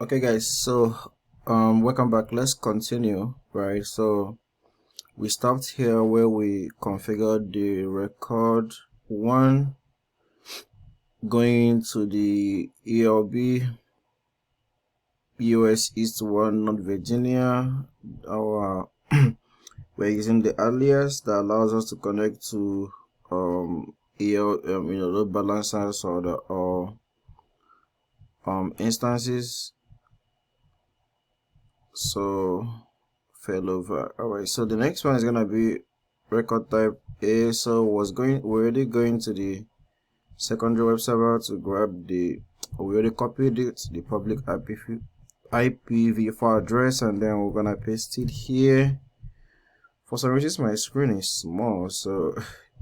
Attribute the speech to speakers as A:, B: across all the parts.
A: Okay guys, so welcome back. Let's continue. Right, so we stopped here where we configured the record one going to the ELB US East 1 North Virginia. Our we're using the alias that allows us to connect to load balancers or the instances. So failover. Alright, so the next one is gonna be record type A. So we're already going to the secondary web server to grab we already copied it, the public IPv4 address, and then we're gonna paste it here. For some reason my screen is small, so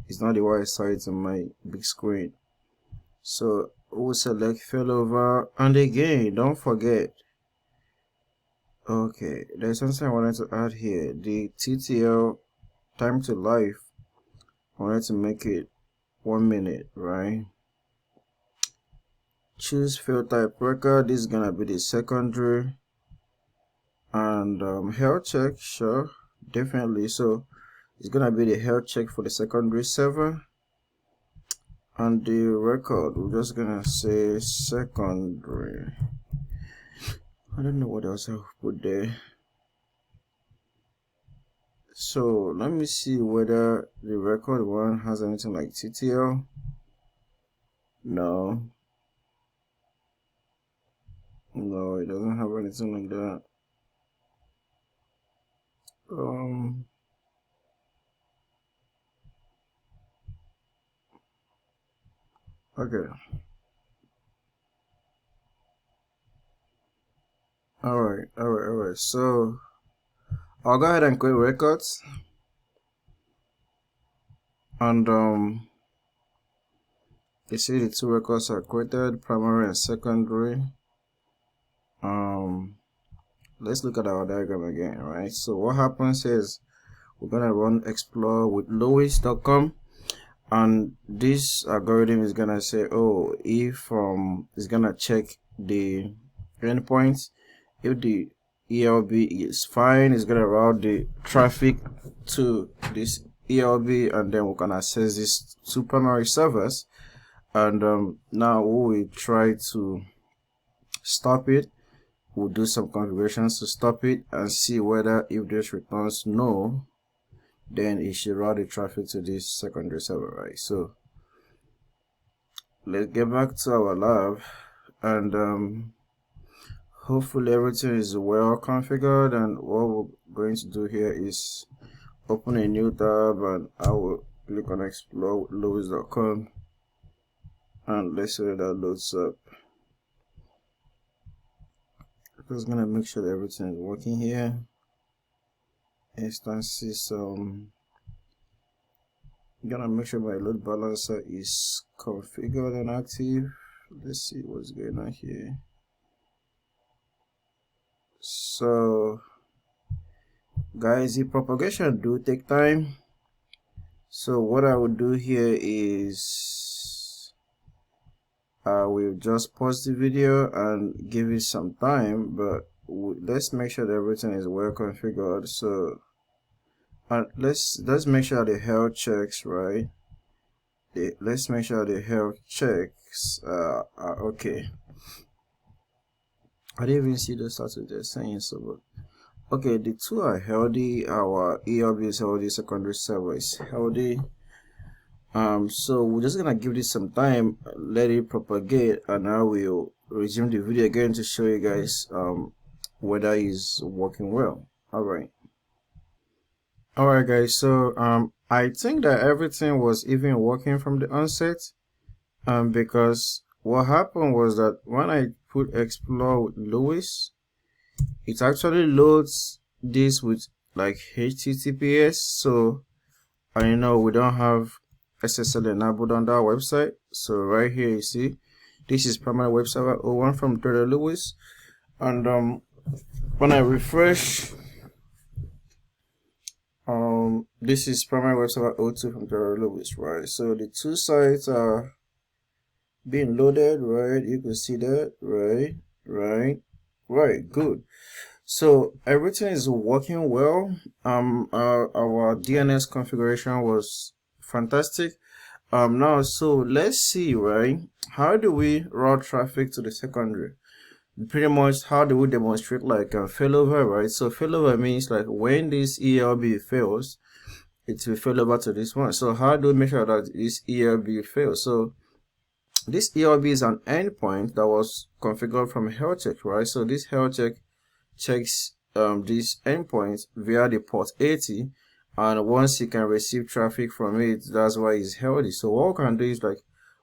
A: it's not the way I saw it on my big screen. So we'll select failover, and again, don't forget. Okay, there's something I wanted to add here. The TTL time to life, I wanted to make it 1 minute, right? Choose field type record. This is gonna be the secondary, and health check, sure, definitely. So it's gonna be the health check for the secondary server, and the record, we're just gonna say secondary. I don't know what else I'll put there. So let me see whether the record one has anything like TTL. No, it doesn't have anything like that. Okay. All right. So I'll go ahead and create records, and you see the two records are created, primary and secondary. Let's look at our diagram again, right? So what happens is we're gonna run explore with Lewis.com, and this algorithm is gonna say, oh, if it's gonna check the endpoints. If the ELB is fine, it's gonna route the traffic to this ELB, and then we can access these two primary servers. And now we will try to stop it. We'll do some configurations to stop it and see whether if this returns no, then it should route the traffic to this secondary server, right? So let's get back to our lab, and hopefully everything is well configured. And what we're going to do here is open a new tab, and I will click on explore with Lewis.com, and let's see that loads up. I'm just gonna make sure that everything is working here. Instances, gonna make sure my load balancer is configured and active. Let's see what's going on here. So guys, the propagation do take time. So what I would do here is I will just pause the video and give it some time, but let's make sure that everything is well configured. So let's make sure the health checks, right? Let's make sure the health checks are okay. I didn't even see the status they're saying, so but okay, the two are healthy. Our ELB is healthy, secondary server is healthy. So we're just gonna give this some time, let it propagate, and I will resume the video again to show you guys whether it's working well. Alright guys, so I think that everything was even working from the onset, because what happened was that when I put explore with Lewis, it actually loads this with like HTTPS. So I know we don't have SSL enabled on that website. So right here you see this is primary web server 01 from Dr. Lewis, and when I refresh, this is primary web server 02 from Dr. Lewis, right? So the two sites are being loaded, right? You can see that, right? Right, good. So everything is working well. Our DNS configuration was fantastic. Now, so let's see, right? How do we route traffic to the secondary? Pretty much, how do we demonstrate like a failover, right? So failover means like when this ELB fails, it will fail over to this one. So how do we make sure that this ELB fails? So this ELB is an endpoint that was configured from health check, right? So this health check checks this endpoint via the port 80, and once you can receive traffic from it, that's why it's healthy. So what we can do is like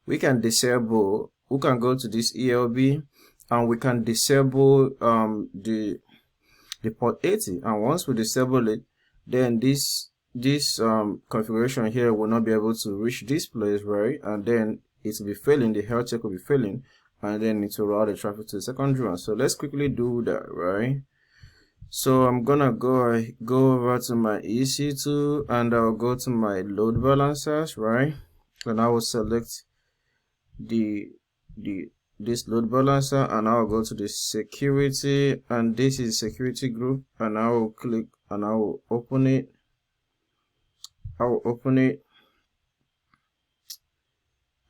A: we can disable, we can go to this ELB and we can disable the port 80, and once we disable it, then this configuration here will not be able to reach this place, right? And then it will be failing, the health check will be failing, and then it will route the traffic to the secondary one. So let's quickly do that, right? So I'm gonna go over to my EC2 and I'll go to my load balancers, right? And I will select this load balancer, and I'll go to the security, and this is security group, and I will click and I will open it.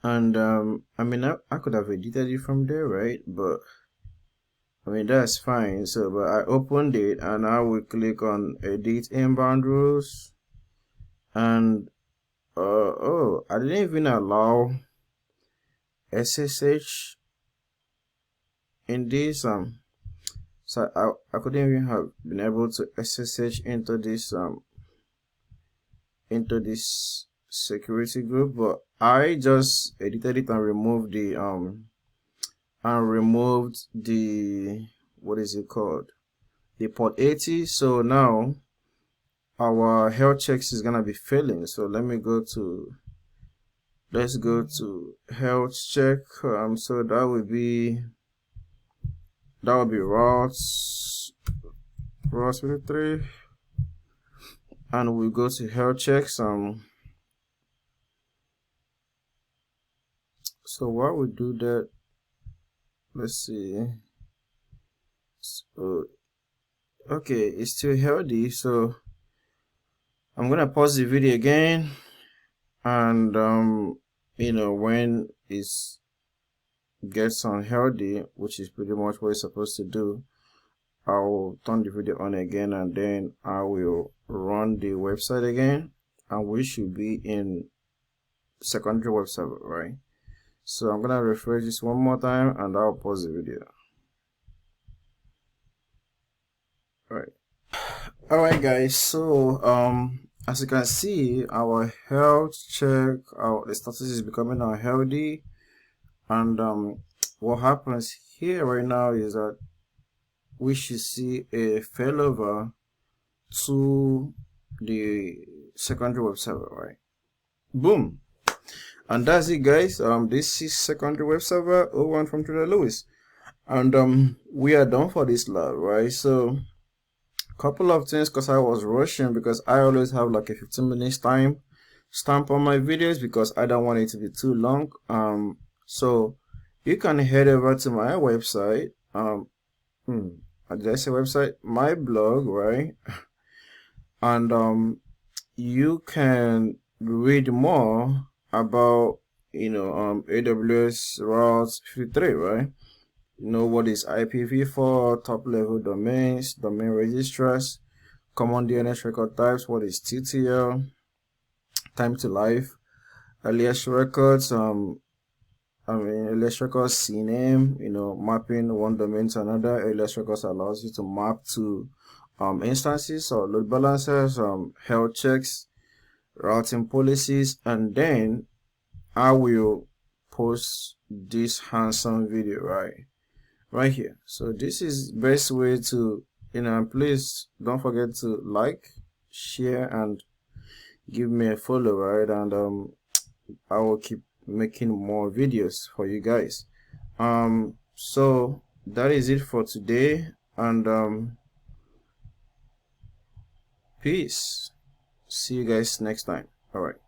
A: And I mean, I could have edited it from there, right? But I mean, that's fine. So but I opened it and I will click on edit inbound rules, and oh, I didn't even allow SSH in this so I couldn't even have been able to SSH into this security group, but I just edited it and removed the what is it called, the port 80. So now our health checks is gonna be failing. So let's go to health check. So that will be routes 53, and we go to health checks. So while we do that, let's see. So okay, it's still healthy, so I'm gonna pause the video again, and you know, when it gets unhealthy, which is pretty much what it's supposed to do, I'll turn the video on again, and then I will run the website again, and we should be in secondary web server, right? So I'm gonna refresh this one more time and I'll pause the video. Alright guys, so as you can see, our health check, the status is becoming unhealthy, and what happens here right now is that we should see a failover to the secondary web server, right? Boom. And that's it guys. This is secondary web server 01 from Trader Lewis, and we are done for this lab, right? So couple of things, because I was rushing, because I always have like a 15 minutes time stamp on my videos because I don't want it to be too long. So you can head over to my website, did I say website? My blog, right? And you can read more about, you know, AWS Route 53, right? You know what is IPv4, top level domains, domain registrars, common DNS record types, what is TTL, time to life, alias records, alias records CNAME, you know, mapping one domain to another. Alias records allows you to map to instances or load balancers, health checks, routing policies, and then I will post this handsome video right here. So this is best way to, you know, please don't forget to like, share, and give me a follow, right? And I will keep making more videos for you guys. So that is it for today, and peace. See you guys next time. All right.